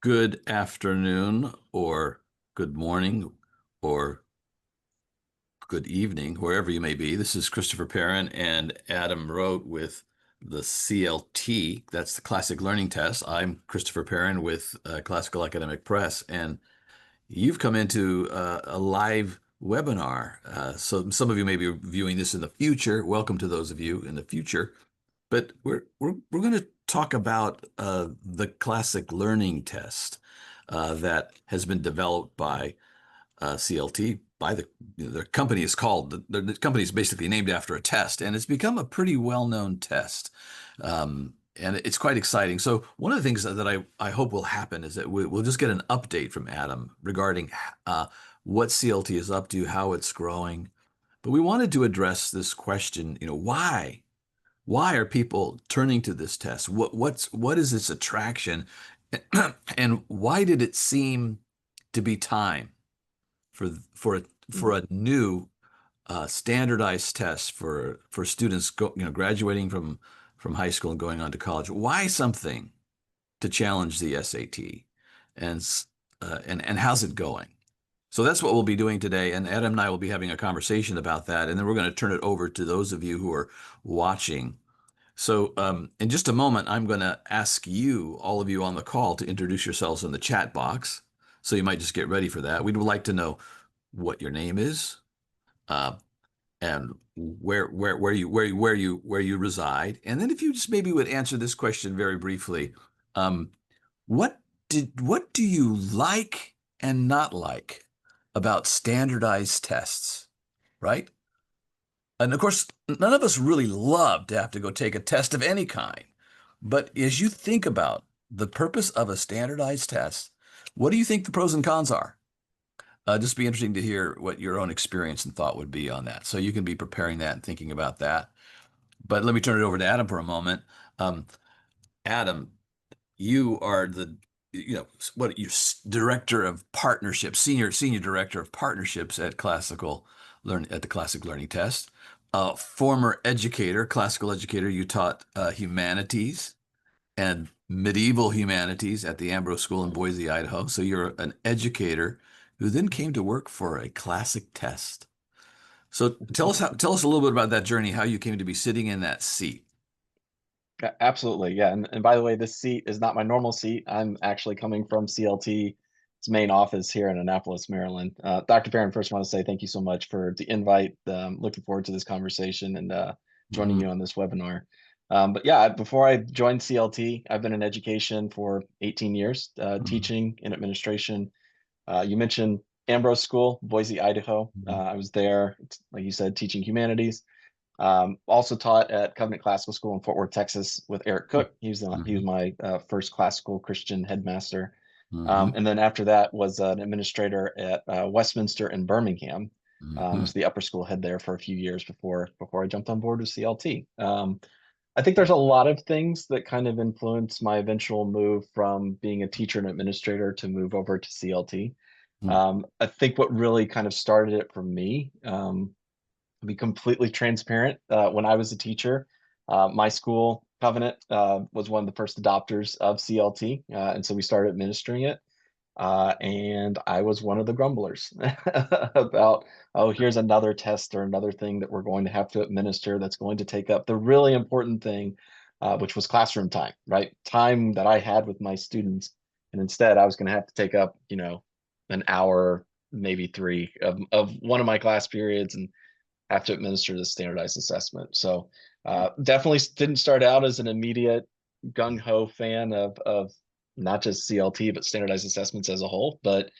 Good afternoon, or good morning, or good evening, wherever you may be. This is Christopher Perrin and Adam Roate with the CLT. That's the Classic Learning Test. I'm Christopher Perrin with Classical Academic Press, and you've come into a live webinar. So some of you may be viewing this in the future. Welcome to those of you in the future. But we're going to talk about the classic learning test that has been developed by CLT. By the company is called the company is basically named after a test, and it's become a pretty well-known test. And it's quite exciting. So one of the things that I hope will happen is that we'll just get an update from Adam regarding what CLT is up to, how it's growing. But we wanted to address this question, why? Why are people turning to this test? What is its attraction? And why did it seem to be time for a new standardized test for students graduating from high school and going on to college? Why something to challenge the SAT? And and how's it going? So that's what we'll be doing today, and Adam and I will be having a conversation about that, and then we're going to turn it over to those of you who are watching. So in just a moment, I'm going to ask you, all of you on the call, to introduce yourselves in the chat box. So you might just get ready for that. We'd like to know what your name is, uh, and where you reside, and then if you just maybe would answer this question very briefly, um, what what do you like and not like about standardized tests, right? And of course, none of us really love to have to go take a test of any kind. But as you think about the purpose of a standardized test, what do you think the pros and cons are? Just be interesting to hear what your own experience and thought would be on that. So you can be preparing that and thinking about that. But let me turn it over to Adam for a moment. Um, Adam, you are the what you director of partnerships, senior director of partnerships at the Classic Learning Test. Former educator, classical educator, you taught humanities and medieval humanities at the Ambrose School in Boise, Idaho. So you're an educator who then came to work for a classic test. So tell us a little bit about that journey, how you came to be sitting in that seat. Absolutely, yeah. And by the way, this seat is not my normal seat. I'm actually coming from CLT's main office here in Annapolis, Maryland. Dr. Barron, first, I want to say thank you so much for the invite. Looking forward to this conversation and joining you Mhm. on this webinar. But yeah, before I joined CLT, I've been in education for 18 years, Mhm. teaching and administration. You mentioned Ambrose School, Boise, Idaho. Mhm. I was there, like you said, teaching humanities. Also taught at Covenant Classical School in Fort Worth, Texas, with Eric Cook. He was Mhm. my first classical Christian headmaster, Mhm. and then after that was an administrator at Westminster in Birmingham. Mhm. Was the upper school head there for a few years before I jumped on board with CLT. I think there's a lot of things that kind of influenced my eventual move from being a teacher and administrator to move over to CLT. Mhm. I think what really kind of started it for me, to be completely transparent, when I was a teacher, my school, Covenant, was one of the first adopters of CLT, and so we started administering it. And I was one of the grumblers about, oh, here's another test or another thing that we're going to have to administer that's going to take up the really important thing, which was classroom time, right? Time that I had with my students. And instead, I was going to have to take up, an hour, maybe three of one of my class periods and have to administer the standardized assessment. So definitely didn't start out as an immediate gung ho fan of not just CLT but standardized assessments as a whole. But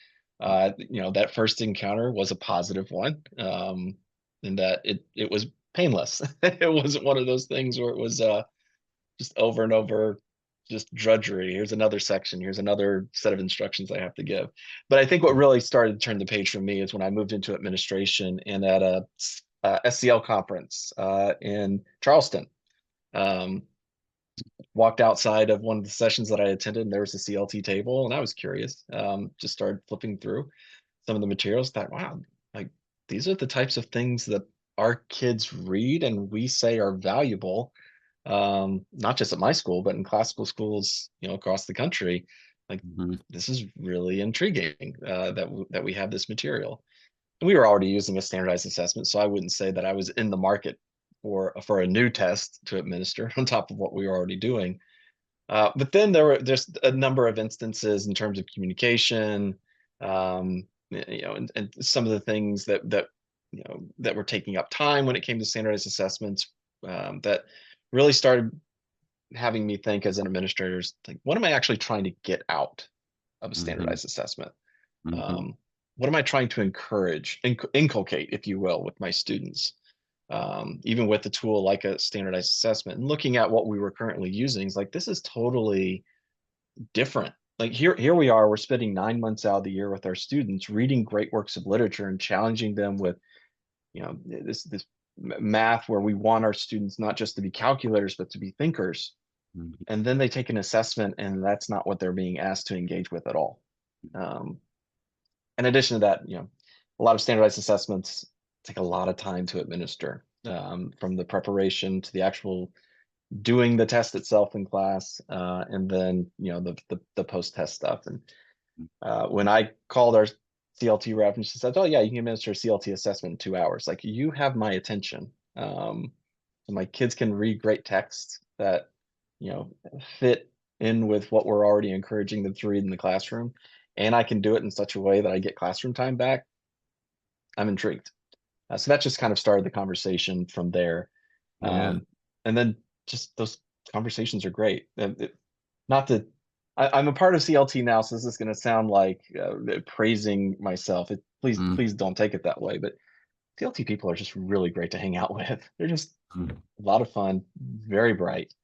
that first encounter was a positive one, in that it was painless. It wasn't one of those things where it was just over and over, just drudgery. Here's another section. Here's another set of instructions I have to give. But I think what really started to turn the page for me is when I moved into administration and at a SCL conference in Charleston. Um, Walked outside of one of the sessions that I attended, and there was a CLT table, and I was curious. Just started flipping through some of the materials. Thought, wow, like these are the types of things that our kids read and we say are valuable, not just at my school, but in classical schools, across the country. Like, Mhm. this is really intriguing that we have this material. And we were already using a standardized assessment, so I wouldn't say that I was in the market for a new test to administer on top of what we were already doing. But then there were just a number of instances in terms of communication, and some of the things that were taking up time when it came to standardized assessments, that really started having me think as an administrator, like, what am I actually trying to get out of a Mhm. standardized assessment? Mhm. Um, what am I trying to encourage, inculcate, if you will, with my students? Even with a tool like a standardized assessment, and looking at what we were currently using, is like, this is totally different. Like, here we are, we're spending 9 months out of the year with our students reading great works of literature and challenging them with, this math, where we want our students not just to be calculators but to be thinkers. Mhm. And then they take an assessment, and that's not what they're being asked to engage with at all. um, in addition to that, a lot of standardized assessments take a lot of time to administer, from the preparation to the actual doing the test itself in class, and then the post test stuff. And when I called our CLT rep, and she said, "Oh yeah, you can administer a CLT assessment in 2 hours." Like, you have my attention. So my kids can read great texts that you know fit in with what we're already encouraging them to read in the classroom, and I can do it in such a way that I get classroom time back. I'm intrigued. So that just kind of started the conversation from there. Yeah. And then just those conversations are great. Not to, I'm a part of CLT now, so this is going to sound like praising myself. Mhm. Please don't take it that way. But CLT people are just really great to hang out with. They're just Mhm. a lot of fun, very bright,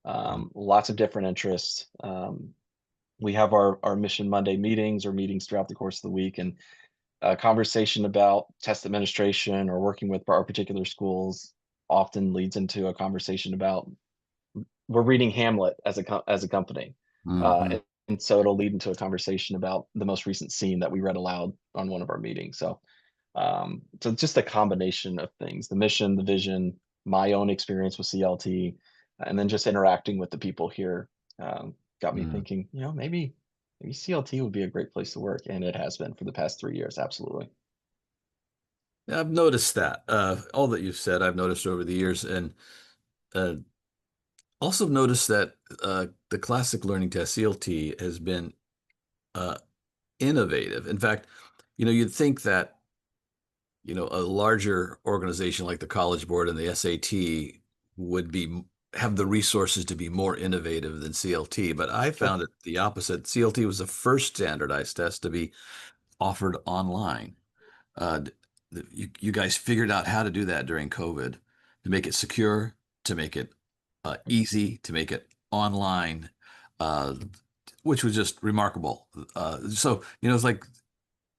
Mhm. lots of different interests. We have our Mission Monday meetings, or meetings throughout the course of the week, and a conversation about test administration or working with our particular schools often leads into a conversation about, we're reading Hamlet as as a company, Mhm. and so it'll lead into a conversation about the most recent scene that we read aloud on one of our meetings. So just a combination of things: the mission, the vision, my own experience with CLT, and then just interacting with the people here, got me Mhm. thinking, maybe CLT would be a great place to work, and it has been for the past 3 years. Absolutely. Yeah, I've noticed that. All that you've said, I've noticed over the years, and uh, also noticed that the classic learning test, CLT, has been uh, innovative. In fact, you'd think that, a larger organization like the College Board and the SAT would have the resources to be more innovative than CLT, but I Sure. found it the opposite. CLT was the first standardized test to be offered online. Uh, you guys figured out how to do that during COVID, to make it secure, to make it easy, to make it online, uh, which was just remarkable. So, it's like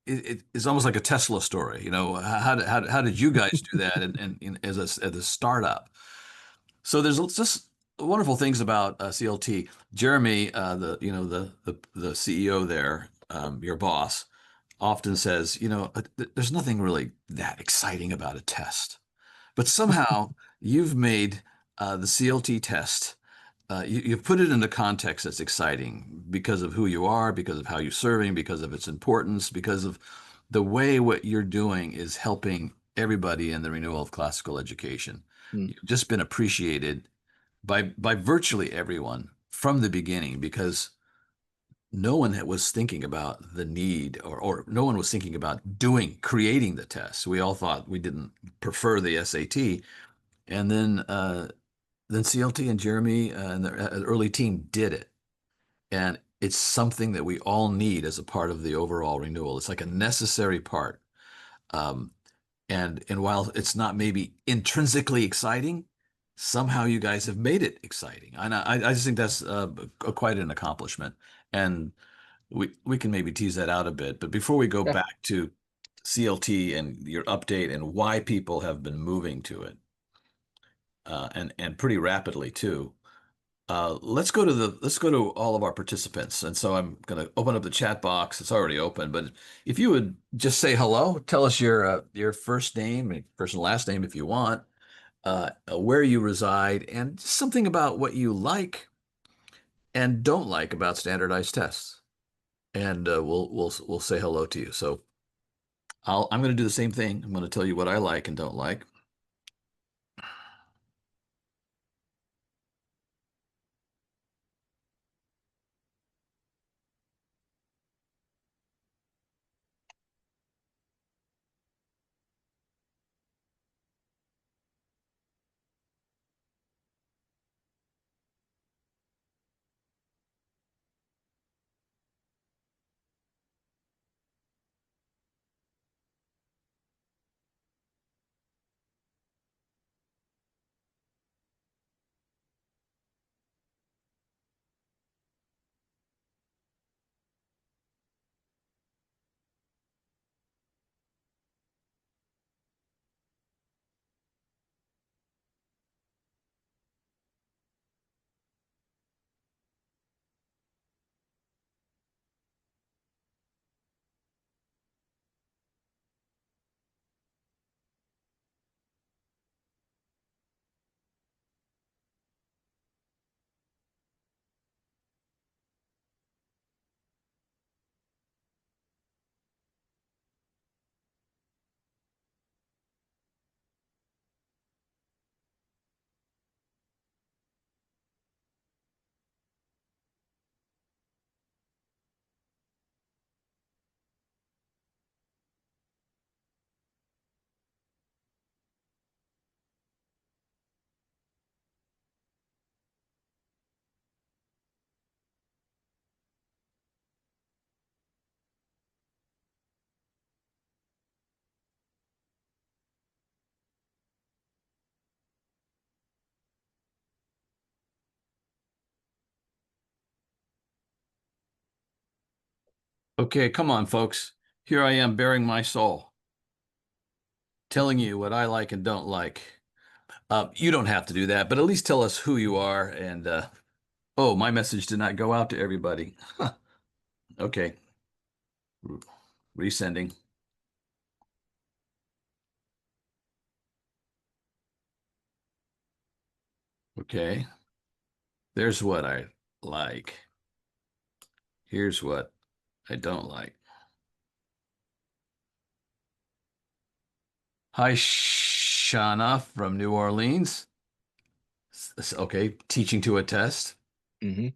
it's almost like a Tesla story. How did you guys do that, and as a startup? So there's just wonderful things about CLT. Jeremy, the CEO there, your boss, often says, there's nothing really that exciting about a test, but somehow you've made the CLT test. You've put it in a context that's exciting because of who you are, because of how you're serving, because of its importance, because of the way what you're doing is helping everybody in the renewal of classical education. Mm. You've just been appreciated by virtually everyone from the beginning, because no one was thinking about the need, or no one was thinking about creating the test. We all thought we didn't prefer the SAT. And then CLT and Jeremy and the early team did it. And it's something that we all need as a part of the overall renewal. It's like a necessary part. Um, and while it's not maybe intrinsically exciting, somehow you guys have made it exciting. And I just think that's quite an accomplishment. And we can maybe tease that out a bit. But before we go Yeah. back to CLT and your update and why people have been moving to it, and pretty rapidly too. Let's go to all of our participants. And so I'm going to open up the chat box. It's already open, but if you would just say hello, tell us your first name, and first and last name if you want, where you reside, and something about what you like and don't like about standardized tests. and we'll say hello to you. So I'm going to do the same thing. I'm going to tell you what I like and don't like. Okay, come on, folks. Here I am bearing my soul, telling you what I like and don't like. You don't have to do that, but at least tell us who you are. And oh, my message did not go out to everybody. Okay, resending. Okay, there's what I like. Here's what I don't like. Hi, Shauna from New Orleans. Okay, teaching to a test. Hmm.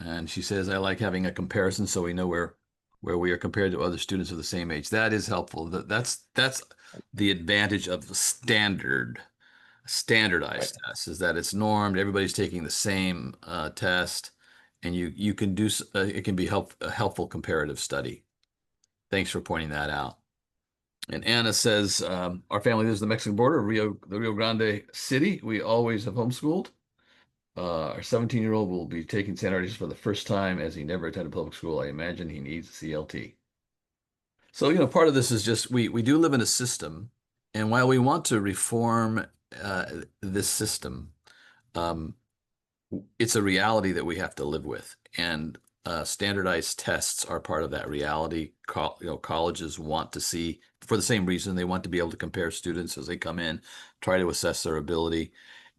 And she says, I like having a comparison so we know where we are compared to other students of the same age. That is helpful. That's the advantage of the Right. standardized tests is that it's normed. Everybody's taking the same test, and you can do it can be a helpful comparative study. Thanks for pointing that out. And Anna says, our family lives in the Mexican border, the Rio Grande City. We always have homeschooled. Our 17-year-old will be taking standardization for the first time as he never attended public school. I imagine he needs a CLT. So, part of this is just we do live in a system, and while we want to reform this system, um, it's a reality that we have to live with. And standardized tests are part of that reality. Colleges want to see, for the same reason, they want to be able to compare students as they come in, try to assess their ability,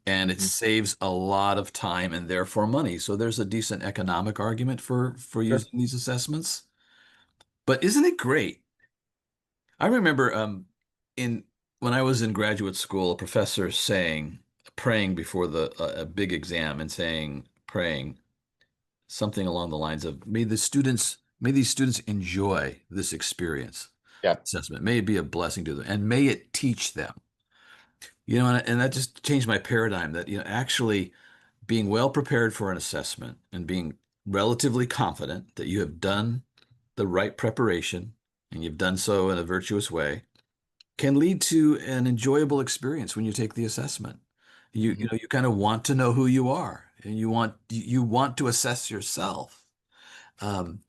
and it Hmm. saves a lot of time and therefore money. So there's a decent economic argument for Sure. using these assessments. But isn't it great? I remember in when I was in graduate school, a professor praying before a big exam and praying something along the lines of, may these students enjoy this experience Yeah. assessment. May it be a blessing to them, and may it teach them. And that just changed my paradigm that, actually being well prepared for an assessment and being relatively confident that you have done the right preparation and you've done so in a virtuous way can lead to an enjoyable experience when you take the assessment. You Hmm. know, you kind of want to know who you are and you want to assess yourself. Um,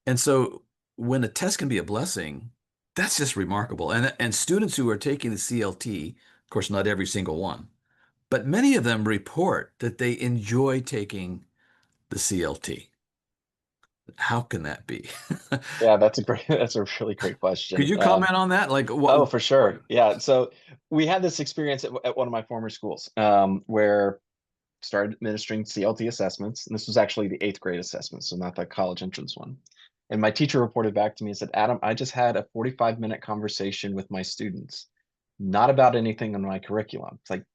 and so when a test can be a blessing, that's just remarkable. And students who are taking the CLT, of course, not every single one, but many of them report that they enjoy taking the CLT. How can that be? Yeah, that's a great, that's a really great Could question. you comment on that? Like Oh, what? for sure. Yeah. So we had this experience at one of my former schools, where started administering CLT assessments, and this was actually the eighth grade assessment, so not the college entrance one. And my teacher reported back to me and said, Adam, I just had a 45-minute conversation with my students, not about anything in my curriculum. It's like,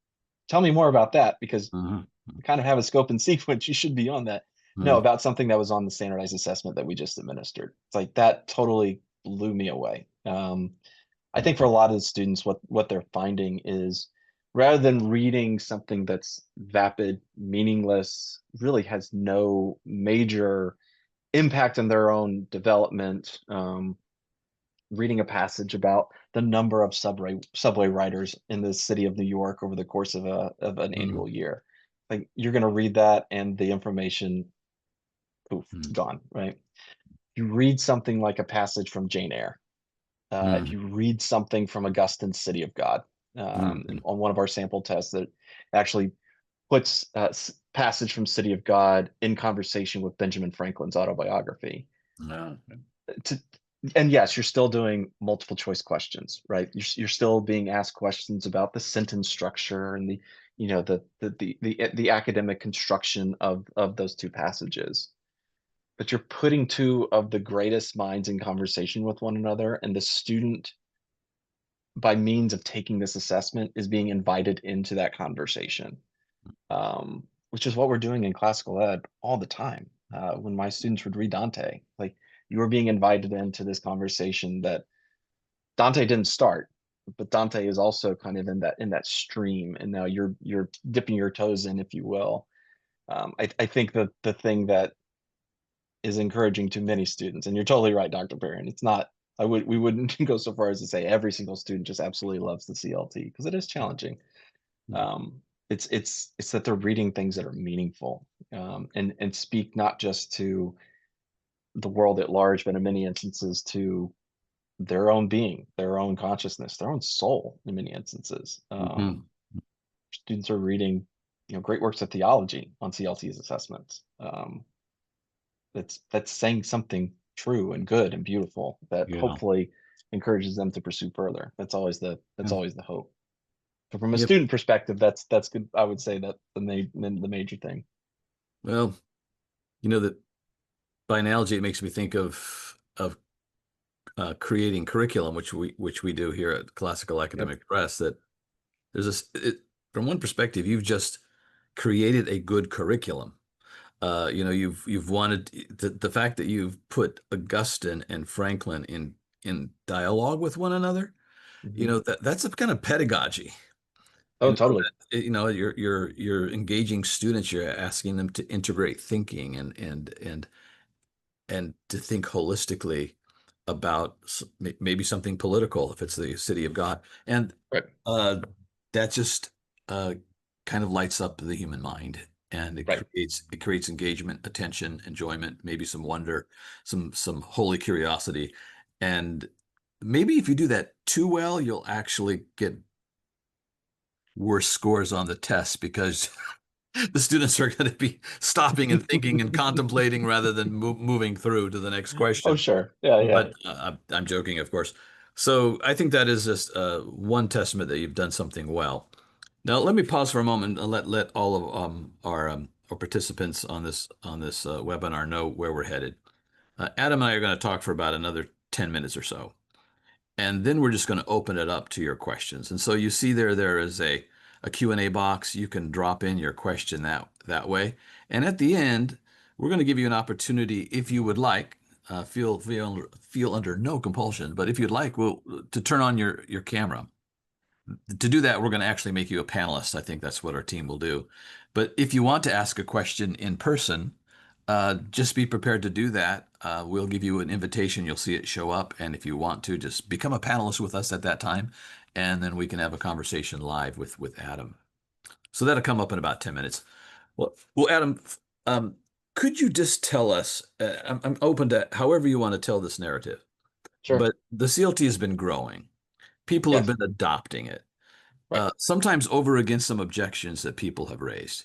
tell me more about that because Mhm. we kind of have a scope and sequence. You should be on that. No, Mhm. about something that was on the standardized assessment that we just administered. It's like that totally blew me away. I think for a lot of the students, what they're finding is rather than reading something that's vapid, meaningless, really has no major impact on their own development. Reading a passage about the number of subway riders in the city of New York over the course of an Mhm. annual year. Like you're going to read that and the information, poof, Mhm. gone, right? You read something like a passage from Jane Eyre. If Mhm. you read something from Augustine's City of God, Mhm. on one of our sample tests that actually puts passage from City of God in conversation with Benjamin Franklin's autobiography. Yeah. To, and yes, you're still doing multiple choice questions, right? You're still being asked questions about the sentence structure and the, the academic construction of those two passages. But you're putting two of the greatest minds in conversation with one another, and the student, by means of taking this assessment, is being invited into that conversation, which is what we're doing in classical ed all the time. When my students would read Dante, like you were being invited into this conversation that Dante didn't start, but Dante is also kind of in that stream, and now you're dipping your toes in, if you will. I think that the thing that is encouraging to many students, and you're totally right, Dr. Perrin. It's not. We wouldn't go so far as to say every single student just absolutely loves the CLT because it is challenging. It's that they're reading things that are meaningful, and speak not just to the world at large, but in many instances to their own being, their own consciousness, their own soul in many instances. Mhm. Students are reading, great works of theology on CLT's assessments. That's saying something true and good and beautiful that Yeah. hopefully encourages them to pursue further. That's Yeah. always the hope. So from a Yep. student perspective, that's good. I would say that the major thing. Well, that by analogy, it makes me think of creating curriculum, which we do here at Classical Yep. Academic Press. That there's from one perspective, you've just created a good curriculum. You've wanted the fact that you've put Augustine and Franklin in dialogue with one another. Mhm. That's a kind of pedagogy. Oh, totally. You're engaging students. You're asking them to integrate thinking and to think holistically about maybe something political if it's the city of God. And Right. uh, that just uh, kind of lights up the human mind, and it Right. creates engagement, attention, enjoyment, maybe some wonder, some holy curiosity. And maybe if you do that too well, you'll actually get worse scores on the test because the students are going to be stopping and thinking and contemplating rather than moving through to the next Oh, question. sure. Yeah, yeah. But I'm joking, of course. So I think that is just one testament that you've done something well. Now let me pause for a moment and let all of our participants on this webinar know where we're headed. Adam and I are going to talk for about another 10 minutes or so. And then we're just going to open it up to your questions. And so you see there is a Q&A box. You can drop in your question that way. And at the end, we're going to give you an opportunity, if you would like, feel under no compulsion, but if you'd like, to turn on your camera. To do that, we're going to actually make you a panelist. I think that's what our team will do. But if you want to ask a question in person, just be prepared to do that. We'll give you an invitation. You'll see it show up. And if you want to, just become a panelist with us at that time. And then we can have a conversation live with Adam. So that'll come up in about 10 minutes. Well, Adam, um, could you just tell us? I'm open to however you want to tell this narrative, Sure. but the CLT has been growing. People have Yes. been adopting it, Right. sometimes over against some objections that people have raised.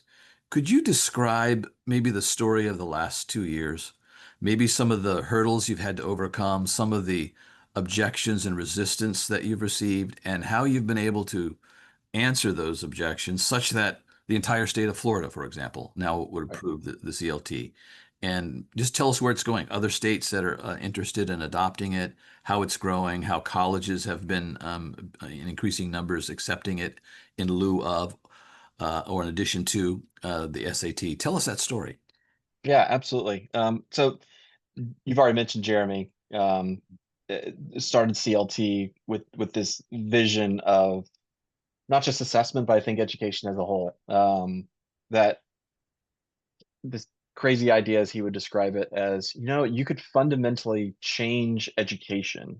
Could you describe maybe the story of the last 2 years? Maybe some of the hurdles you've had to overcome, some of the objections and resistance that you've received, and how you've been able to answer those objections such that the entire state of Florida, for example, now would Right. approve the CLT. and just tell us where it's going. Other states that are interested in adopting it, how it's growing, how colleges have been in increasing numbers accepting it in lieu of or in addition to the SAT. Tell us that story. Yeah, absolutely. So you've already mentioned Jeremy. Started CLT with this vision of not just assessment, but I think education as a whole. That this crazy idea, as he would describe it, as you could fundamentally change education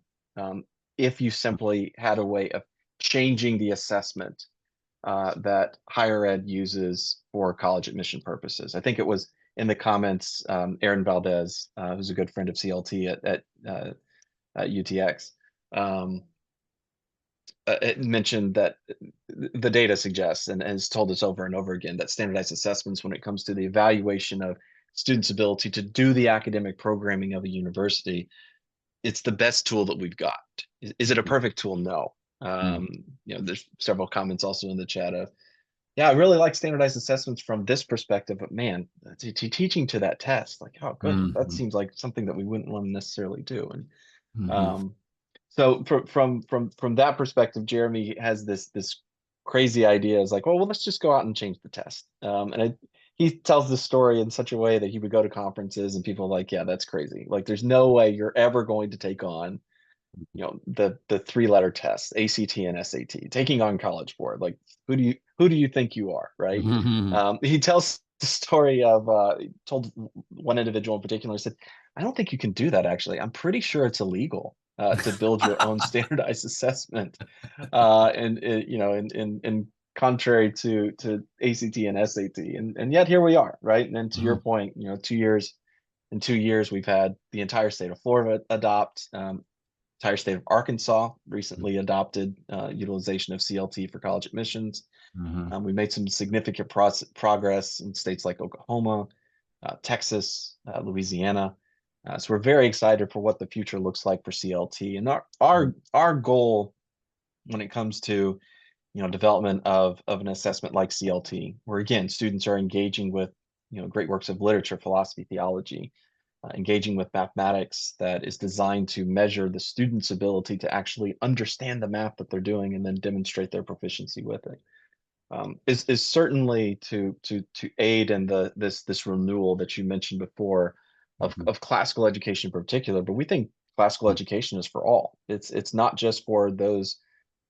if you simply had a way of changing the assessment that higher ed uses for college admission purposes. I think it was in the comments, Aaron Valdez, who's a good friend of CLT at UTX, um, it mentioned that the data suggests and has told us over and over again that standardized assessments, when it comes to the evaluation of students' ability to do the academic programming of a university, it's the best tool that we've got. Is it a perfect tool? No. Mm, Um, there's several comments also in the chat of, yeah, I really like standardized assessments from this perspective, but man, teaching to that test, like, oh, good, that mm, seems like something that we wouldn't want to necessarily do. And mm, um, so from that perspective, Jeremy has this crazy idea. Is like, well, let's just go out and change the test. He tells the story in such a way that he would go to conferences and people are like, yeah, that's crazy. Like, there's no way you're ever going to take on, the three-letter tests, ACT and SAT, taking on College Board. Like, who do you think you are, right? mm. He tells the story of told one individual in particular, said, I don't think you can do that actually. I'm pretty sure it's illegal to build your own standardized assessment. And in contrary to ACT and SAT. And yet here we are, right? And then to your point, 2 years in 2 years, we've had the entire state of Florida adopt. Entire state of Arkansas recently adopted utilization of CLT for college admissions. Mhm, We made some significant progress in states like Oklahoma, Texas, Louisiana. So we're very excited for what the future looks like for CLT. And our goal when it comes to development of an assessment like CLT, where again students are engaging with great works of literature, philosophy, theology, engaging with mathematics that is designed to measure the student's ability to actually understand the math that they're doing and then demonstrate their proficiency with it. Is certainly to aid in this renewal that you mentioned before mhm, of classical education in particular. But we think classical education is for all. It's not just for those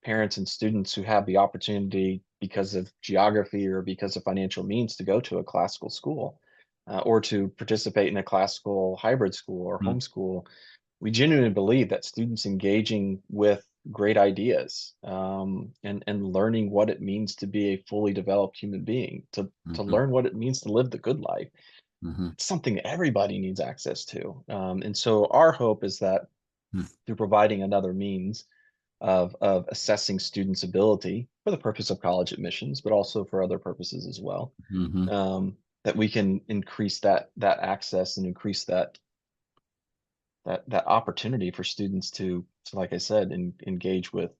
parents and students who have the opportunity because of geography or because of financial means to go to a classical school, or to participate in a classical hybrid school or mhm, homeschool. We genuinely believe that students engaging with great ideas, and learning what it means to be a fully developed human being, to mhm, learn what it means to live the good life, mhm, it's something that everybody needs access to. And so our hope is that mhm, through providing another means of assessing students' ability for the purpose of college admissions, but also for other purposes as well, mhm, that we can increase that access and increase that opportunity for students to like I said, engage with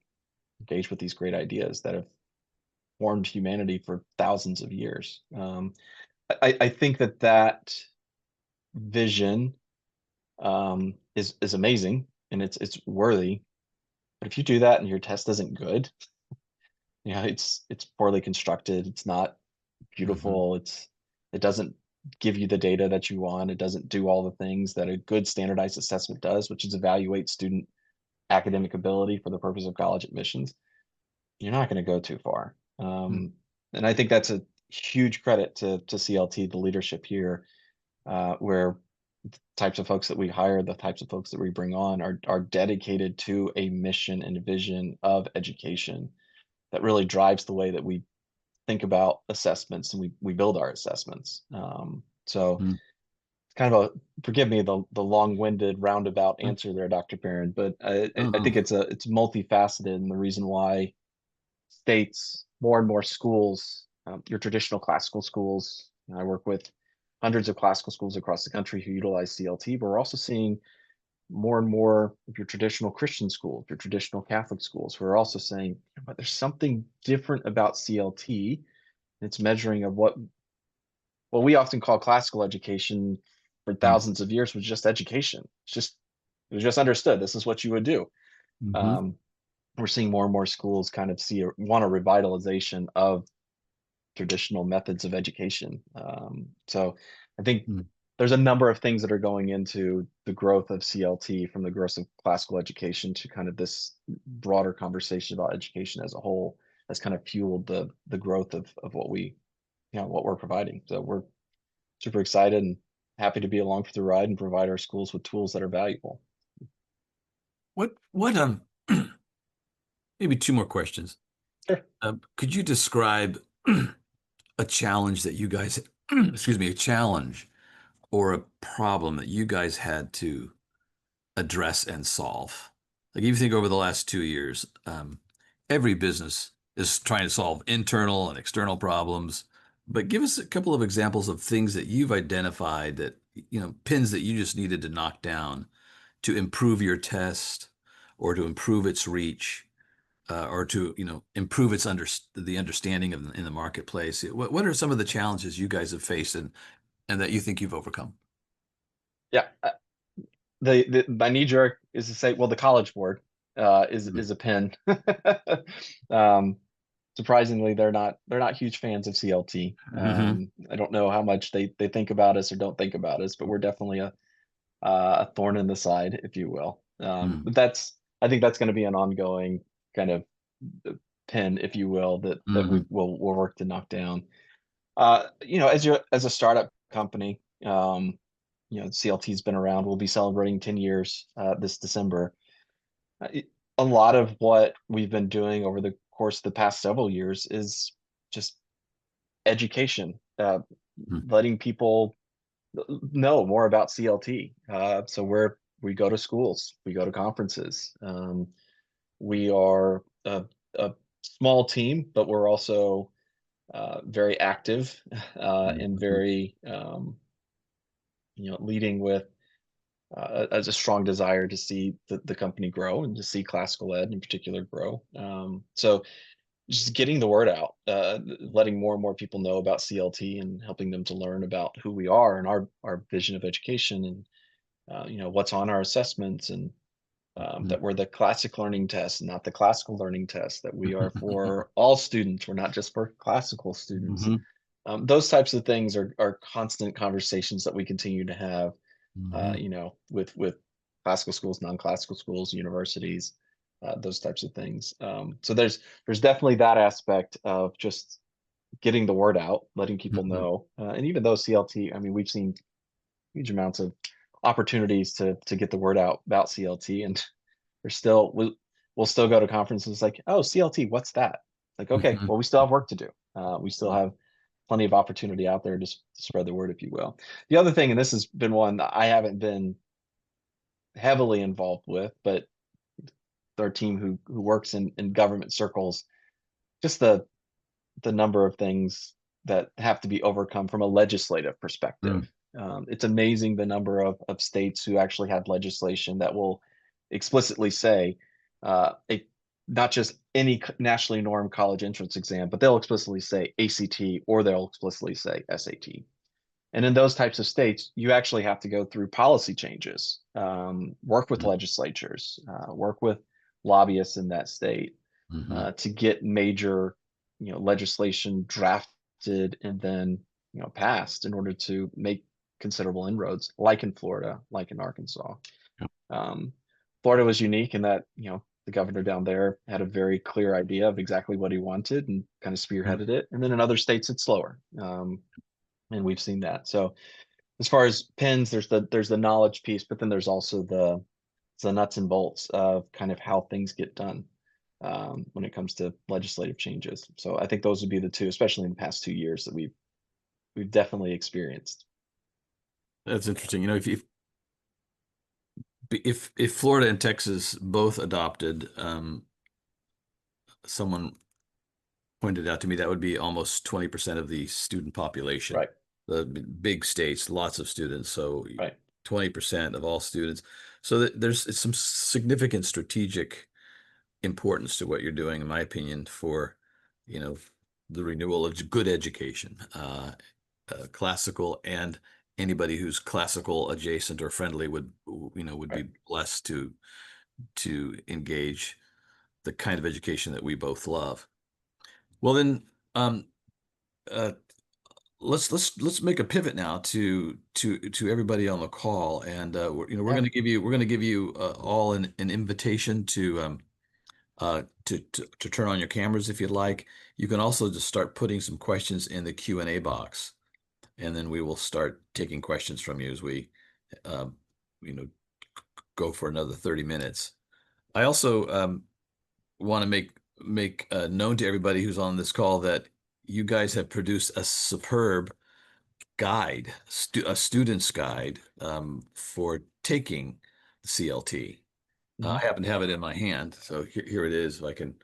these great ideas that have formed humanity for thousands of years. I think that vision is amazing and it's worthy. But if you do that and your test isn't good, it's poorly constructed. It's not mhm, beautiful. It doesn't give you the data that you want. It doesn't do all the things that a good standardized assessment does, which is evaluate student academic ability for the purpose of college admissions. You're not going to go too far. mhm, And I think that's a huge credit to CLT, the leadership here, where the types of folks that we hire, the types of folks that we bring on are dedicated to a mission and vision of education that really drives the way that we think about assessments and we build our assessments. So mhm, it's kind of a, forgive me the long-winded roundabout answer there, Dr. Perrin, but I think mhm, it's multifaceted, and the reason why states, more and more schools, your traditional classical schools. I work with hundreds of classical schools across the country who utilize CLT, but we're also seeing more and more of your traditional Christian schools, your traditional Catholic schools, who are also saying, but there's something different about CLT. It's measuring of what we often call classical education for Mm. thousands of years was just education. It was just understood. This is what you would do. Mm-hmm. Um, we're seeing more and more schools kind of want a revitalization of traditional methods of education. So I think Mm. there's a number of things that are going into the growth of CLT, from the growth of classical education to kind of this broader conversation about education as a whole, has kind of fueled the growth of what what we're providing. So we're super excited and happy to be along for the ride and provide our schools with tools that are valuable. What maybe two more questions. Sure. Could you describe a challenge that you guys, excuse me, a challenge or a problem that you guys had to address and solve? Like, if you think over the last 2 years, every business is trying to solve internal and external problems. But give us a couple of examples of things that you've identified that, pins that you just needed to knock down to improve your test or to improve its reach, or to, improve the understanding of in the marketplace. What are some of the challenges you guys have faced and that you think you've overcome? Yeah. My knee jerk is to say, well, the College Board is a pin. um, Surprisingly, they're not huge fans of CLT. Mm-hmm. I don't know how much they think about us or don't think about us, but we're definitely a thorn in the side, if you will. Mm-hmm. But I think that's going to be an ongoing kind of pin, if you will, that Mm-hmm. we'll work to knock down. As a startup company, CLT's been around. We'll be celebrating 10 years this December. A lot of what we've been doing over the course of the past several years is just education, letting people know more about CLT. So we go to schools, we go to conferences. We are a small team, but we're also very active and Mm-hmm. very leading with as a strong desire to see the company grow and to see classical ed in particular grow. So just getting the word out, letting more and more people know about CLT and helping them to learn about who we are and our vision of education, and what's on our assessments, and that we're the classic learning test, not the classical learning test, that we are for all students, we're not just for classical students. Mm-hmm. Those types of things are constant conversations that we continue to have, Mm-hmm. with classical schools, non-classical schools, universities, those types of things. So there's definitely that aspect of just getting the word out, letting people Mm-hmm. know, and even though CLT, I mean, we've seen huge amounts of opportunities to get the word out about CLT, and there's still we'll still go to conferences like, oh, CLT, what's that? Like, okay, Mm-hmm. well, we still have work to do. We still have plenty of opportunity out there to spread the word, if you will. The other thing, and this has been one that I haven't been heavily involved with, but our team who works in government circles, just the number of things that have to be overcome from a legislative perspective. It's amazing the number of states who actually have legislation that will explicitly say, not just any nationally normed college entrance exam, but they'll explicitly say ACT or they'll explicitly say SAT. And in those types of states, you actually have to go through policy changes, work with legislatures, work with lobbyists in that state, Mm-hmm. to get major, legislation drafted and then, passed in order to make considerable inroads, like in Florida, like in Arkansas. Um, Florida was unique in that, the governor down there had a very clear idea of exactly what he wanted and kind of spearheaded it. And then in other states, it's slower. And we've seen that. So as far as pins, there's the knowledge piece, but then there's also the nuts and bolts of kind of how things get done, when it comes to legislative changes. So I think those would be the two, especially in the past 2 years, that we've definitely experienced. That's interesting. If Florida and Texas both adopted, someone pointed out to me that would be almost 20% of the student population. Right, The big states, lots of students, so right. 20% of all students. So there's some significant strategic importance to what you're doing, in my opinion, for, you know, the renewal of good education, classical anybody who's classical adjacent or friendly would Right. be blessed to engage the kind of education that we both love. Well, then, um, uh, let's make a pivot now to everybody on the call, and we're Yeah. going to give you all an invitation to turn on your cameras if you'd like. You can also just start putting some questions in the Q&A box, and then we will start taking questions from you as we um, you know go for another 30 minutes. I also want to make known to everybody who's on this call that you guys have produced a superb guide, a student's guide for taking the CLT. Mhm. I happen to have it in my hand, so here it is. If I can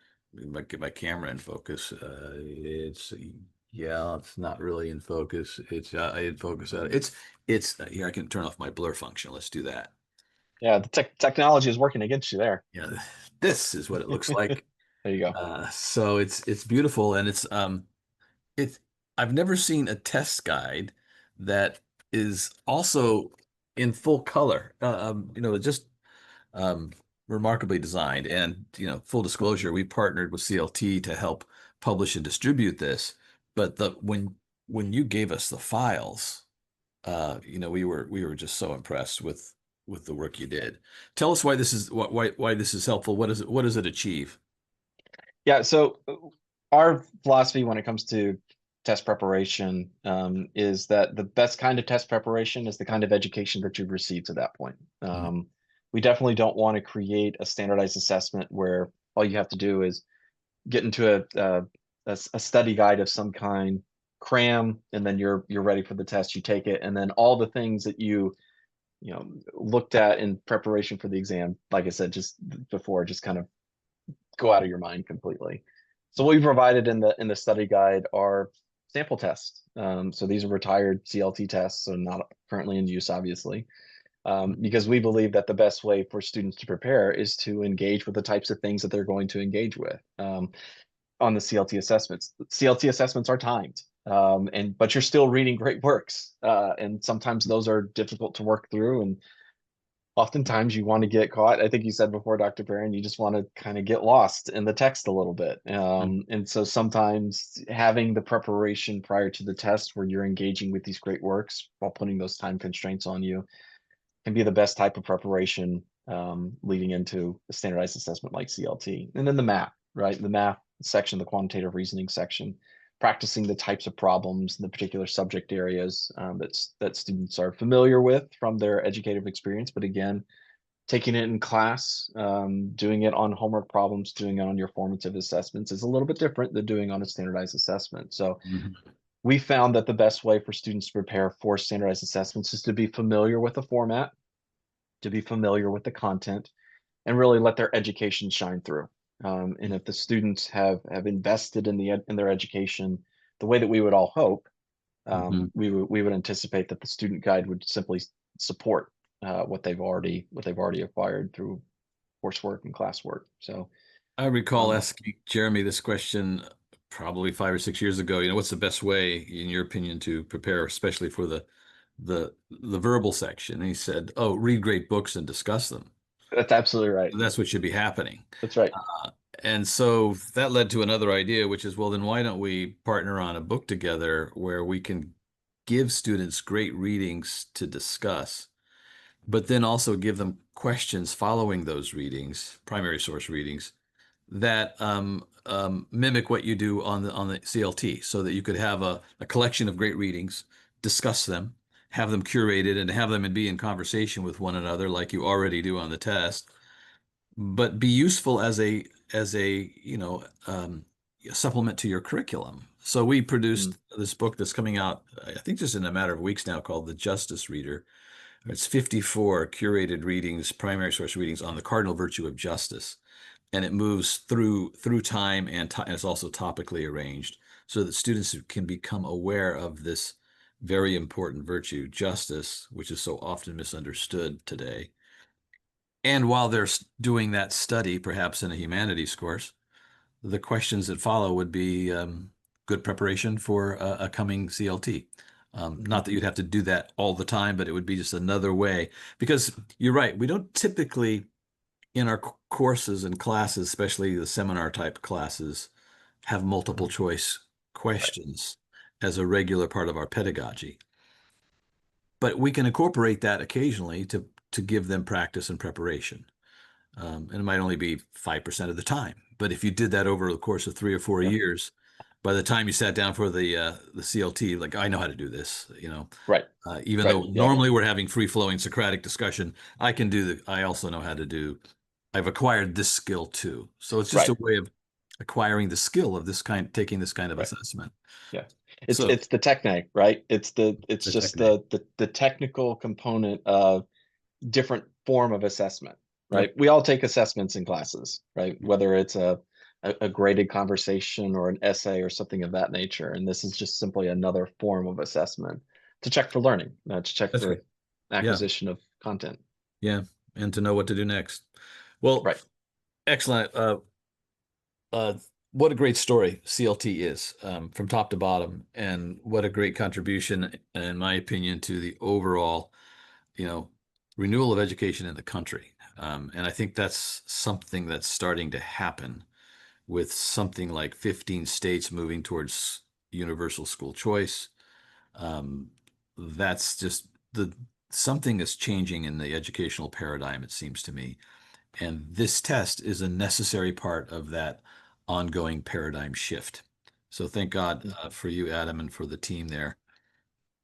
get my camera in focus. Yeah, it's not really in focus. It's in focus. It's here. I can turn off my blur function. Let's do that. Yeah, the technology is working against you there. Yeah, this is what it looks like. There you go. So it's beautiful, and it's I've never seen a test guide that is also in full color. Just um, remarkably designed. And full disclosure, we partnered with CLT to help publish and distribute this. But when you gave us the files, we were just so impressed with the work you did. Tell us why this is helpful. What does it achieve? Yeah, so our philosophy when it comes to test preparation is that the best kind of test preparation is the kind of education that you've received to that point. Mhm. We definitely don't want to create a standardized assessment where all you have to do is get into a study guide of some kind, cram, and then you're ready for the test. You take it, and then all the things that you looked at in preparation for the exam, like I said just before, just kind of go out of your mind completely. So what we provided in the study guide are sample tests. So these are retired CLT tests, so not currently in use, obviously, because we believe that the best way for students to prepare is to engage with the types of things that they're going to engage with on the CLT assessments. CLT assessments are timed, but you're still reading great works, and sometimes those are difficult to work through, and oftentimes you want to get caught. I think you said before, Dr. Perrin, you just want to kind of get lost in the text a little bit. And so sometimes having the preparation prior to the test where you're engaging with these great works while putting those time constraints on you can be the best type of preparation leading into a standardized assessment like CLT. And then the math, right? The math section, the quantitative reasoning section, practicing the types of problems in the particular subject areas that students are familiar with from their educative experience. But again, taking it in class, doing it on homework problems, doing it on your formative assessments is a little bit different than doing on a standardized assessment. So Mhm. we found that the best way for students to prepare for standardized assessments is to be familiar with the format, to be familiar with the content, and really let their education shine through. And if the students have invested in their education the way that we would all hope, Mhm. we would anticipate that the student guide would simply support what they've already acquired through coursework and classwork. So I recall um, asking Jeremy this question probably 5 or 6 years ago. What's the best way, in your opinion, to prepare, especially for the verbal section? And he said, "Oh, read great books and discuss them. that's absolutely right. That's what should be happening." That's right. And so that led to another idea, which is, well, then why don't we partner on a book together where we can give students great readings to discuss, but then also give them questions following those readings, primary source readings, that mimic what you do on the CLT, so that you could have a collection of great readings, discuss them, have them curated, and have them be in conversation with one another like you already do on the test, but be useful as a supplement to your curriculum. So we Mm. produced this book that's coming out, I think, just in a matter of weeks now, called The Justice Reader. It's 54 curated readings, primary source readings on the cardinal virtue of justice, and it moves through time, and it's also topically arranged so that students can become aware of this very important virtue, justice, which is so often misunderstood today. And while they're doing that study, perhaps in a humanities course, the questions that follow would be good preparation for a coming CLT. Mhm. Not that you'd have to do that all the time, but it would be just another way. Because you're right, we don't typically in our courses and classes, especially the seminar type classes, have multiple choice Right. questions as a regular part of our pedagogy. But we can incorporate that occasionally to give them practice and preparation. And it might only be 5% of the time. But if you did that over the course of 3 or 4 Yeah. years, by the time you sat down for the CLT, like I know how to do this, Right. even Right. though Yeah. normally we're having free-flowing Socratic discussion, I also know how to do, I've acquired this skill too. So it's just Right. a way of acquiring the skill of this kind, taking this kind of Right. assessment. Yeah. So It's the technique, right? It's the just technique. the technical component of different form of assessment, Yep, right? We all take assessments in classes, right? Whether it's a graded conversation or an essay or something of that nature. And this is just simply another form of assessment to check for learning, to check that's right. for Yeah, acquisition of content. yeah, and to know what to do next. Well, Right. excellent. Uh, what a great story CLT is, from top to bottom, and what a great contribution, in my opinion, to the overall, you know, renewal of education in the country. And I think that's something that's starting to happen with something like 15 states moving towards universal school choice. Um, that's just the something is changing in the educational paradigm, it seems to me. And this test is a necessary part of that ongoing paradigm shift. So thank God for you, Adam, and for the team there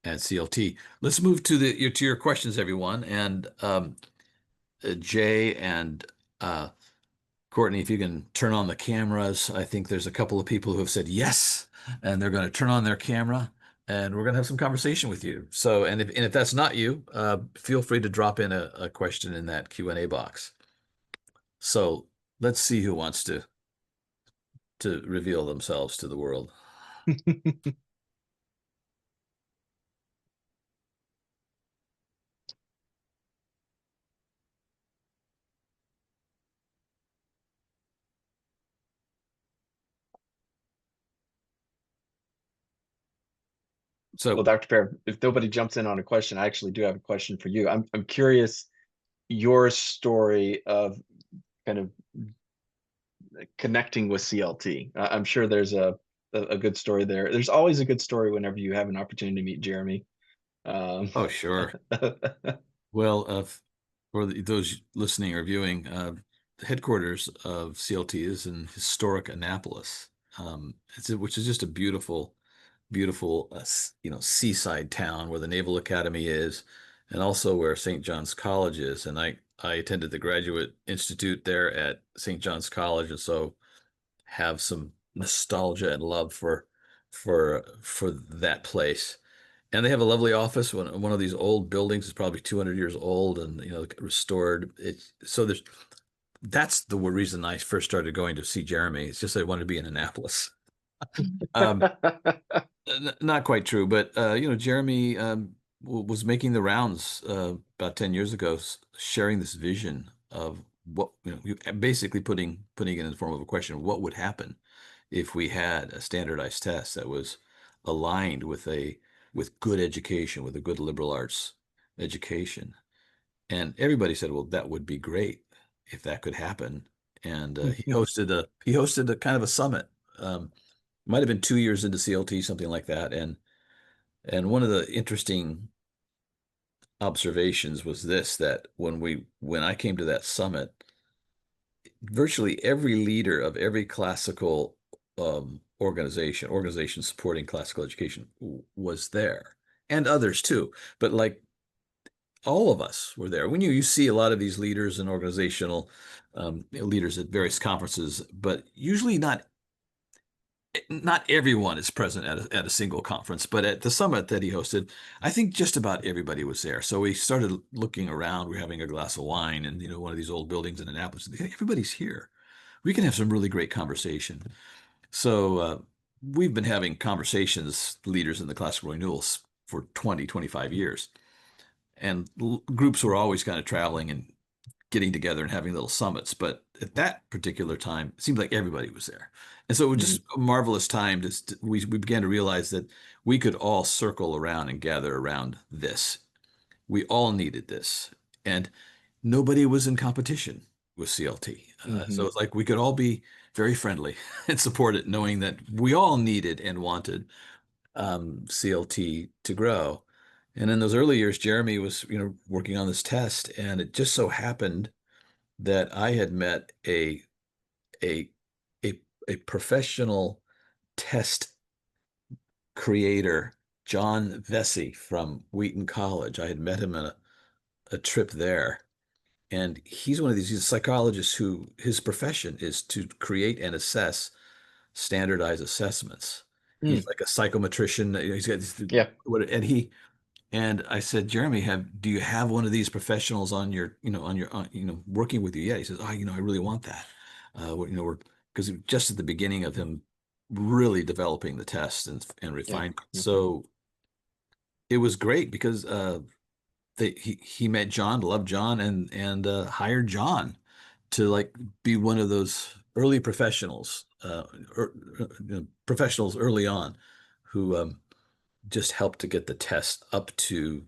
at CLT. Let's move to your questions, everyone. And Jay and Courtney, if you can turn on the cameras, I think there's a couple of people who have said yes, and they're going to turn on their camera, and we're going to have some conversation with you. So, and if that's not you, feel free to drop in a question in that Q&A box. So let's see who wants to reveal themselves to the world. Well, So, Dr. Pear, if nobody jumps in on a question, I actually do have a question for you. I'm curious your story of kind of connecting with CLT. I'm sure there's a good story there. There's always a good story whenever you have an opportunity to meet Jeremy. Um, oh, sure. Well, for those listening or viewing, the headquarters of CLT is in historic Annapolis, which is just a beautiful, beautiful, seaside town where the Naval Academy is, and also where St. John's College is. And I attended the Graduate Institute there at St. John's College, and so have some nostalgia and love for that place. And they have a lovely office. One of these old buildings is probably 200 years old, and restored. That's the reason I first started going to see Jeremy. It's just I wanted to be in Annapolis. Um, Not quite true, but Jeremy was making the rounds about 10 years ago, sharing this vision of what basically putting it in the form of a question: what would happen if we had a standardized test that was aligned with good education, with a good liberal arts education? And everybody said, well, that would be great if that could happen. And he hosted a kind of a summit. Might have been 2 years into CLT, something like that. And one of the interesting observations was this, that when I came to that summit, virtually every leader of every classical organization supporting classical education was there, and others too. But like all of us were there. When you see a lot of these leaders and organizational leaders at various conferences, but usually not everyone is present at a single conference, but at the summit that he hosted, I think just about everybody was there. So we started looking around. We're having a glass of wine in one of these old buildings in Annapolis. Everybody's here. We can have some really great conversation. So we've been having conversations, leaders in the classical renewals, for 20, 25 years. And groups were always kind of traveling and getting together and having little summits. But at that particular time, it seemed like everybody was there. And so it was Hmm. just a marvelous time we began to realize that we could all circle around and gather around this. We all needed this. And nobody was in competition with CLT. So Hmm. it's like we could all be very friendly and support it, knowing that we all needed and wanted CLT to grow. And in those early years, Jeremy was, working on this test, and it just so happened that I had met a a a professional test creator, John Vesey from Wheaton College. I had met him on a trip there. And he's one of these he's a psychologist who his profession is to create and assess standardized assessments. He's Mm. like a psychometrician. He's got this, Yeah. and I said, Jeremy, do you have one of these professionals on working with you yet? He says, oh, I really want that. We're because just at the beginning of him really developing the test and Yeah. refining. Hmm. So it was great because he met John, loved John, and hired John to like be one of those early professionals, professionals early on, who just helped to get the test up to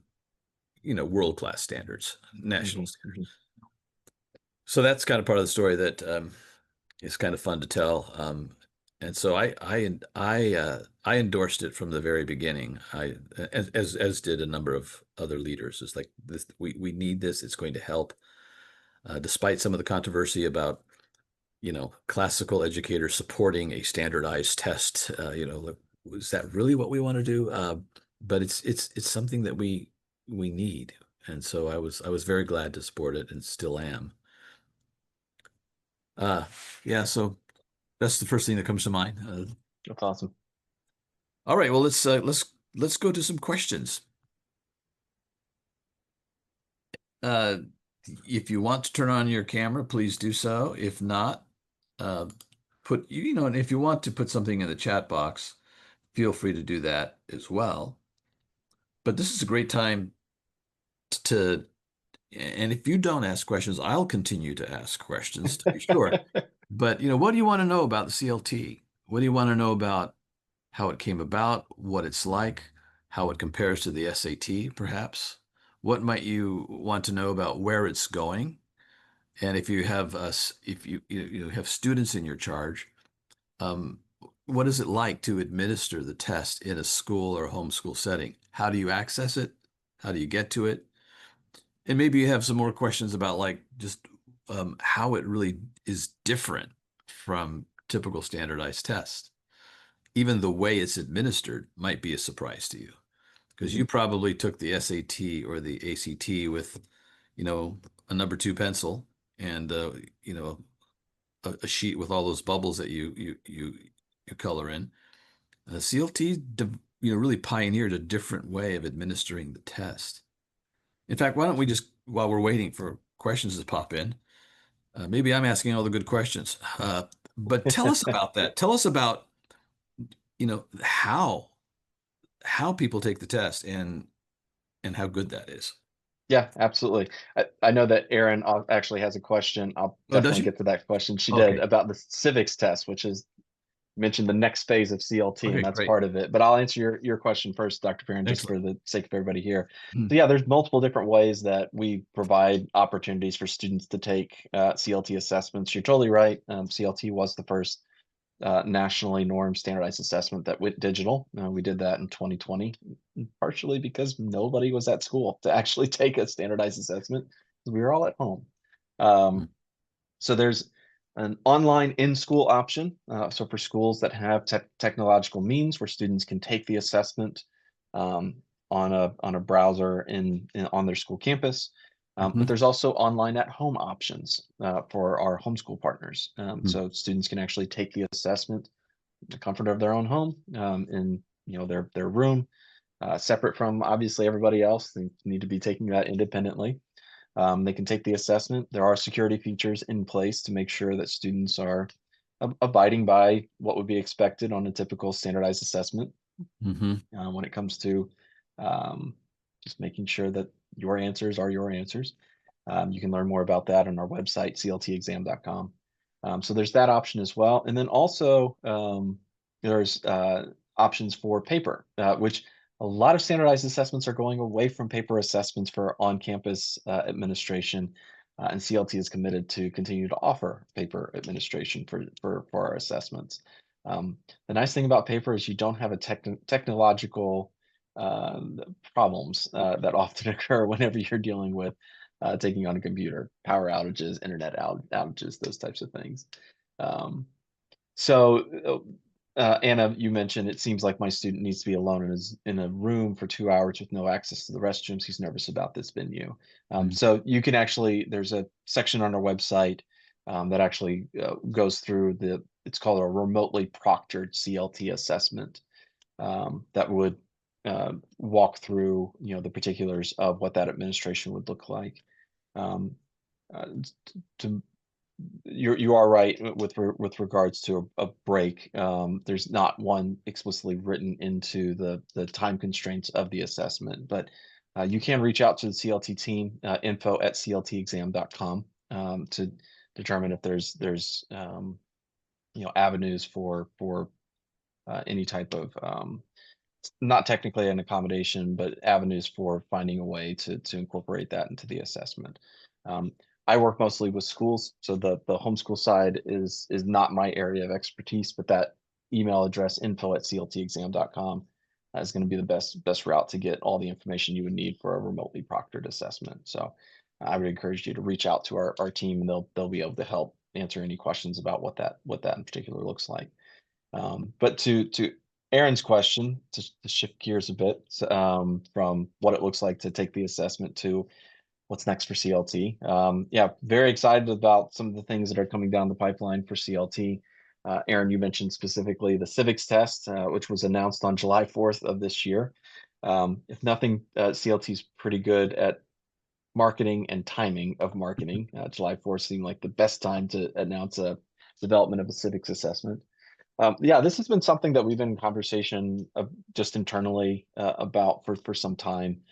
world class standards, Hmm. national standards. Hmm. So that's kind of part of the story that is kind of fun to tell. And so I endorsed it from the very beginning. As did a number of other leaders. It's like this, we need this. It's going to help, despite some of the controversy about classical educators supporting a standardized test. Like, is that really what we want to do? But it's something that we need. And so I was very glad to support it and still am. Uh, yeah, so that's the first thing that comes to mind. That's awesome. All right, well let's go to some questions. Uh, if you want to turn on your camera, please do so. If not, uh, and if you want to put something in the chat box, feel free to do that as well. But this is a great time to, and if you don't ask questions, I'll continue to ask questions to be sure. But what do you want to know about the CLT? What do you want to know about how it came about, what it's like, how it compares to the SAT, perhaps? What might you want to know about where it's going? And if you have us, if you have students in your charge, um, what is it like to administer the test in a school or homeschool setting? How do you access it? How do you get to it? And maybe you have some more questions about like just how it really is different from typical standardized tests. Even the way it's administered might be a surprise to you because Hmm. you probably took the SAT or the ACT with, a number two pencil and a sheet with all those bubbles that you color in. CLT, really pioneered a different way of administering the test. In fact, why don't we just, while we're waiting for questions to pop in, maybe I'm asking all the good questions, but tell us about that. Tell us about, how people take the test and how good that is. Yeah, absolutely. I know that Erin actually has a question. I'll Oh, does definitely she? get to that question. She did Okay. about the civics test, which is mentioned the next phase of CLT, and Okay, that's great. part of it. But I'll answer your question first, Dr. Perrin, just Excellent. for the sake of everybody here. Hmm. So yeah, there's multiple different ways that we provide opportunities for students to take CLT assessments. You're totally right. CLT was the first nationally normed standardized assessment that went digital. We did that in 2020, partially because nobody was at school to actually take a standardized assessment. We were all at home. Um, so there's an online in-school option. So for schools that have technological means where students can take the assessment um, on a browser on their school campus. But Hmm. there's also online at home options for our homeschool partners. Hmm. So students can actually take the assessment in the comfort of their own home in their room, separate from obviously everybody else. They need to be taking that independently. They can take the assessment. There are security features in place to make sure that students are abiding by what would be expected on a typical standardized assessment Hmm. when it comes to um, just making sure that your answers are your answers. You can learn more about that on our website, cltexam.com. So there's that option as well. And then also there's options for paper, which a lot of standardized assessments are going away from paper assessments for on-campus administration. And CLT is committed to continue to offer paper administration for our assessments. The nice thing about paper is you don't have a technological problems that often occur whenever you're dealing with taking on a computer, power outages, internet outages, those types of things. Um, so, Anna, you mentioned it seems like my student needs to be alone in a room for 2 hours with no access to the restrooms. He's nervous about this venue. Mm. So you can actually, there's a section on our website that actually goes through it's called a remotely proctored CLT assessment that would walk through, the particulars of what that administration would look like. Um, uh, to you are right with regards to a break. There's not one explicitly written into the time constraints of the assessment, but you can reach out to the CLT team, info@cltexam.com, to determine if there's avenues for any type of not technically an accommodation, but avenues for finding a way to incorporate that into the assessment. Um, I work mostly with schools, so the homeschool side is not my area of expertise, but that email address info@cltexam.com is going to be the best route to get all the information you would need for a remotely proctored assessment. So I would encourage you to reach out to our team, and they'll be able to help answer any questions about what that in particular looks like. But to Aaron's question, to shift gears a bit, from what it looks like to take the assessment to what's next for CLT. Yeah, very excited about some of the things that are coming down the pipeline for CLT. Aaron, you mentioned specifically the civics test, which was announced on July 4th of this year. If nothing, CLT is pretty good at marketing and timing of marketing. July 4th seemed like the best time to announce a development of a civics assessment. Yeah, this has been something that we've been in conversation of just internally about for some time.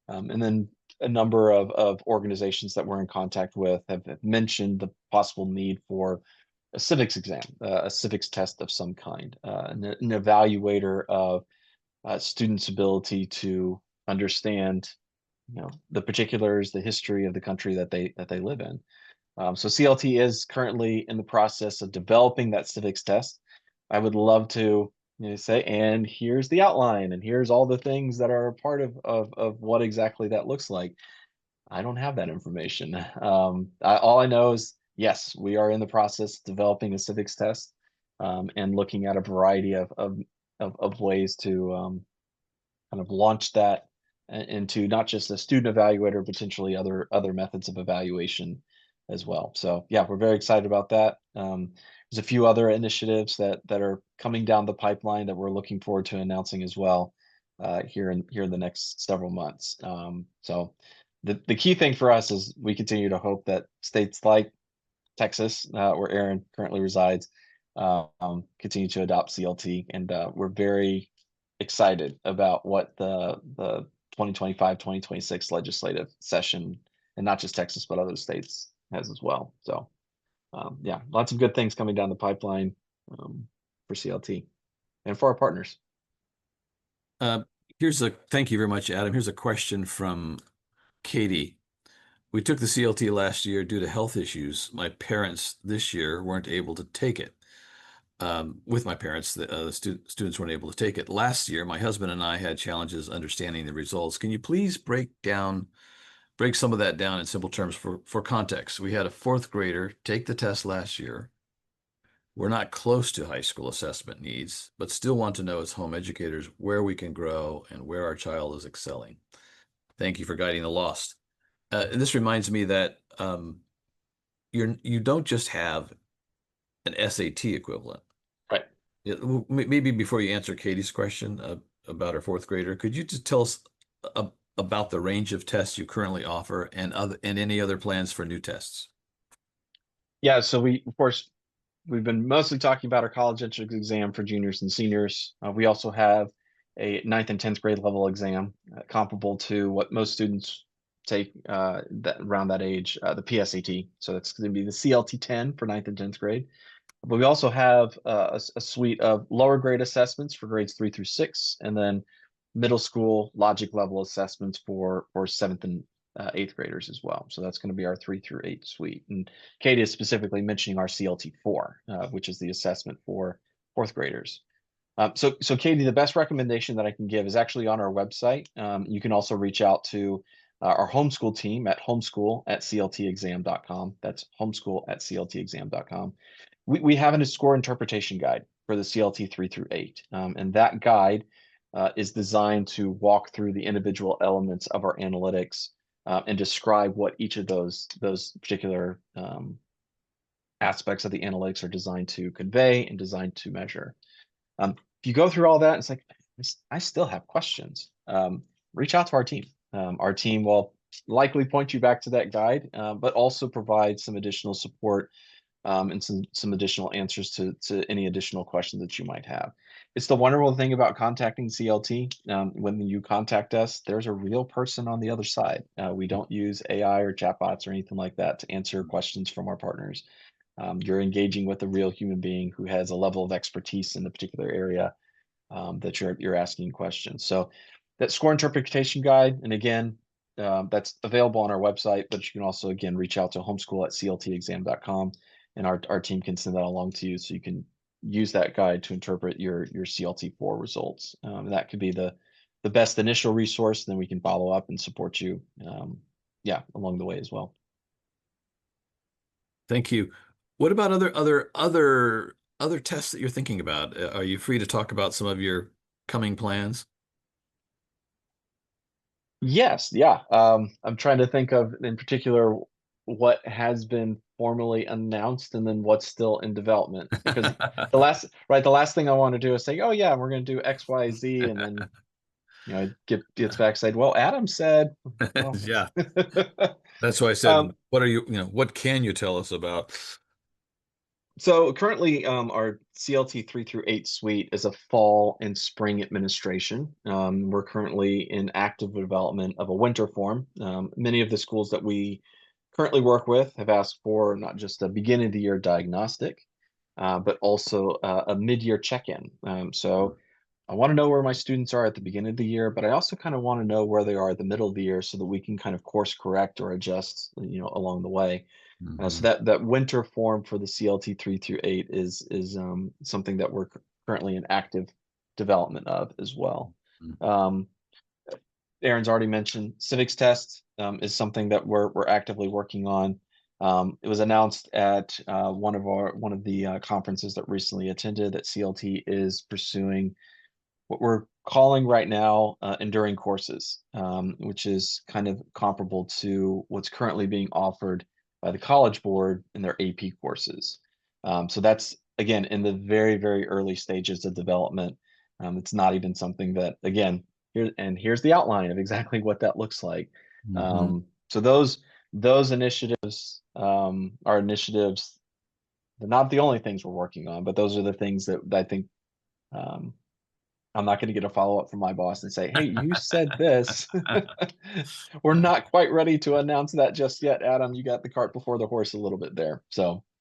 And then a number of organizations that we're in contact with have mentioned the possible need for a civics exam, a civics test of some kind, an evaluator of students' ability to understand, the particulars, the history of the country that they live in. So CLT is currently in the process of developing that civics test. I would love to, say, and here's the outline, and here's all the things that are a part of what exactly that looks like. I don't have that information. All I know is, yes, we are in the process of developing a civics test, and looking at a variety of ways to kind of launch that into not just a student evaluator, potentially other methods of evaluation as well. So yeah, we're very excited about that. There's a few other initiatives that are coming down the pipeline that we're looking forward to announcing as well here in the next several months. So the key thing for us is we continue to hope that states like Texas, where Aaron currently resides, continue to adopt CLT, and we're very excited about what the 2025-2026 legislative session, and not just Texas, but other states has as well. So yeah, lots of good things coming down the pipeline for CLT and for our partners. Uh, Thank you very much, Adam. Here's a question from Katie. We took the CLT last year due to health issues. My parents this year weren't able to take it. With my parents, the students weren't able to take it. Last year, my husband and I had challenges understanding the results. Can you please break some of that down in simple terms for context? We had a fourth grader take the test last year. We're not close to high school assessment needs, but still want to know as home educators where we can grow and where our child is excelling. Thank you for guiding the lost. And this reminds me that you don't just have an SAT equivalent. Right. Maybe before you answer Katie's question about her fourth grader, could you just tell us about the range of tests you currently offer and any other plans for new tests? Yeah, so of course, we've been mostly talking about our college entrance exam for juniors and seniors. We also have a ninth and 10th grade level exam comparable to what most students take that around that age, the PSAT. So that's going to be the CLT 10 for ninth and 10th grade. But we also have a suite of lower grade assessments for grades 3 through 6, and then middle school logic level assessments for seventh and eighth graders as well. So that's going to be our 3 through 8 suite. And Katie is specifically mentioning our CLT 4, which is the assessment for fourth graders. So Katie, the best recommendation that I can give is actually on our website. You can also reach out to our homeschool team at homeschool@cltexam.com. That's homeschool@cltexam.com. We have a score interpretation guide for the CLT 3 through 8. And that guide is designed to walk through the individual elements of our analytics and describe what each of those particular aspects of the analytics are designed to convey and designed to measure. If you go through all that, it's like, I still have questions. Reach out to our team. Our team will likely point you back to that guide, but also provide some additional support and some additional answers to any additional questions that you might have. It's the wonderful thing about contacting CLT. When you contact us, there's a real person on the other side. We don't use AI or chatbots or anything like that to answer questions from our partners. You're engaging with a real human being who has a level of expertise in the particular area that you're asking questions. So that score interpretation guide, and again, that's available on our website, but you can also, again, reach out to homeschool@cltexam.com, and our team can send that along to you so you can use that guide to interpret your CLT4 results. And that could be the best initial resource, and then we can follow up and support you, along the way as well. Thank you. What about other tests that you're thinking about? Are you free to talk about some of your coming plans? Yes, yeah. I'm trying to think of, in particular, what has been formally announced and then what's still in development. Because the last thing I want to do is say, oh yeah, we're going to do X, Y, Z, and then it gets back said, well, Adam said, well, Yeah, that's why I said, um, what can you tell us about? So currently, our CLT 3 through 8 suite is a fall and spring administration. We're currently in active development of a winter form. Many of the schools that we currently work with have asked for not just a beginning of the year diagnostic, but also a mid-year check-in. So I want to know where my students are at the beginning of the year, but I also kind of want to know where they are at the middle of the year so that we can kind of course correct or adjust, along the way. So Mhm. that winter form for the CLT 3 through 8 is something that we're currently in active development of as well. Mhm. Um, Aaron's already mentioned civics test is something that we're actively working on. It was announced at one of the conferences that recently attended that CLT is pursuing what we're calling right now enduring courses, which is kind of comparable to what's currently being offered by the College Board in their AP courses. So that's, again, in the very, very early stages of development. It's not even something that, again, here's the outline of exactly what that looks like. Mhm. So those initiatives are initiatives. They're not the only things we're working on, but those are the things that I think um, I'm not going to get a follow up from my boss and say, hey, you said this. We're not quite ready to announce that just yet, Adam. You got the cart before the horse a little bit there.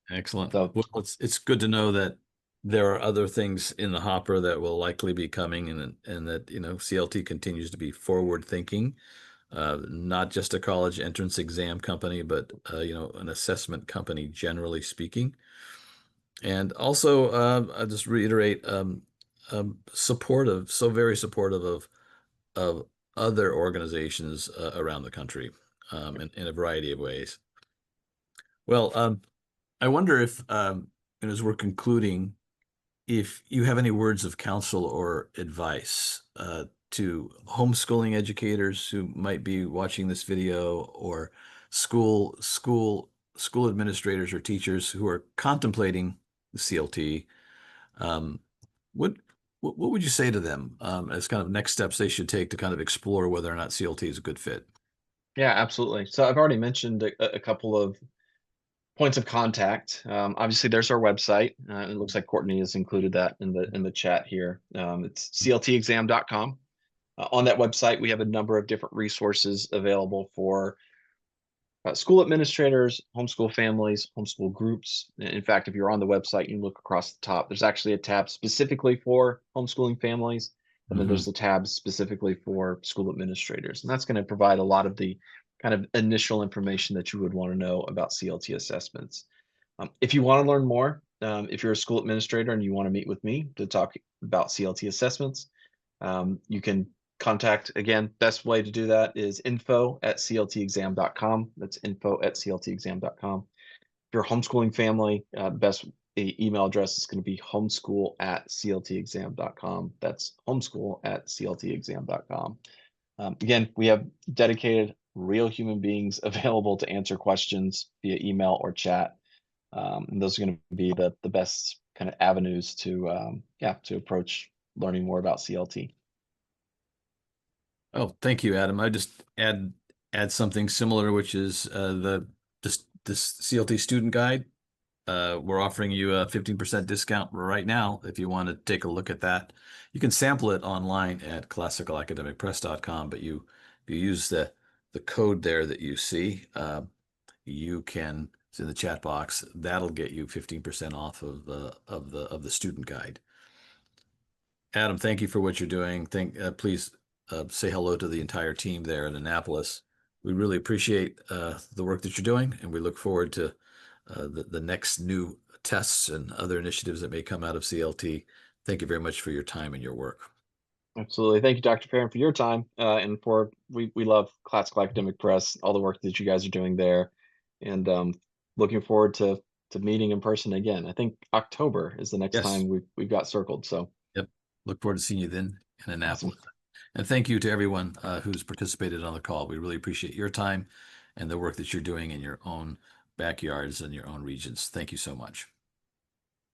Excellent. So Well, it's good to know that there are other things in the hopper that will likely be coming, and that CLT continues to be forward thinking, not just a college entrance exam company, but an assessment company generally speaking. And also, I'll just reiterate, very supportive of other organizations around the country, in a variety of ways. Well, I wonder if, and as we're concluding, if you have any words of counsel or advice to homeschooling educators who might be watching this video, or school administrators or teachers who are contemplating the CLT, um, what what would you say to them as kind of next steps they should take to kind of explore whether or not CLT is a good fit? yeah, absolutely. So I've already mentioned a couple of points of contact. Obviously, there's our website. It looks like Courtney has included that in the chat here. It's cltexam.com. On that website, we have a number of different resources available for school administrators, homeschool families, homeschool groups. In fact, if you're on the website, you look across the top, there's actually a tab specifically for homeschooling families. And then Hmm. there's a tab specifically for school administrators. And that's going to provide a lot of the kind of initial information that you would want to know about CLT assessments. If you want to learn more, if you're a school administrator and you want to meet with me to talk about CLT assessments, you can contact, again, best way to do that is info@cltexam.com. That's info@cltexam.com. If you're a homeschooling family, best email address is going to be homeschool@cltexam.com. That's homeschool@cltexam.com. Again, we have dedicated real human beings available to answer questions via email or chat. And those are going to be the best kind of avenues to to approach learning more about CLT. Oh, thank you, Adam. I just add something similar, which is this CLT student guide. We're offering you a 15% discount right now if you want to take a look at that. You can sample it online at classicalacademicpress.com, but if you use the code there that you see, you can, it's in the chat box, that'll get you 15% off of the student guide. Adam, thank you for what you're doing. Please say hello to the entire team there in Annapolis. We really appreciate the work that you're doing, and we look forward to the next new tests and other initiatives that may come out of CLT. Thank you very much for your time and your work. Absolutely. Thank you, Dr. Perrin, for your time. And for we love Classical Academic Press, all the work that you guys are doing there. And looking forward to meeting in person again. I think October is the next Yes. time we've got circled. So Yep. Look forward to seeing you then in awesome. Annapolis. And thank you to everyone who's participated on the call. We really appreciate your time and the work that you're doing in your own backyards and your own regions. Thank you so much.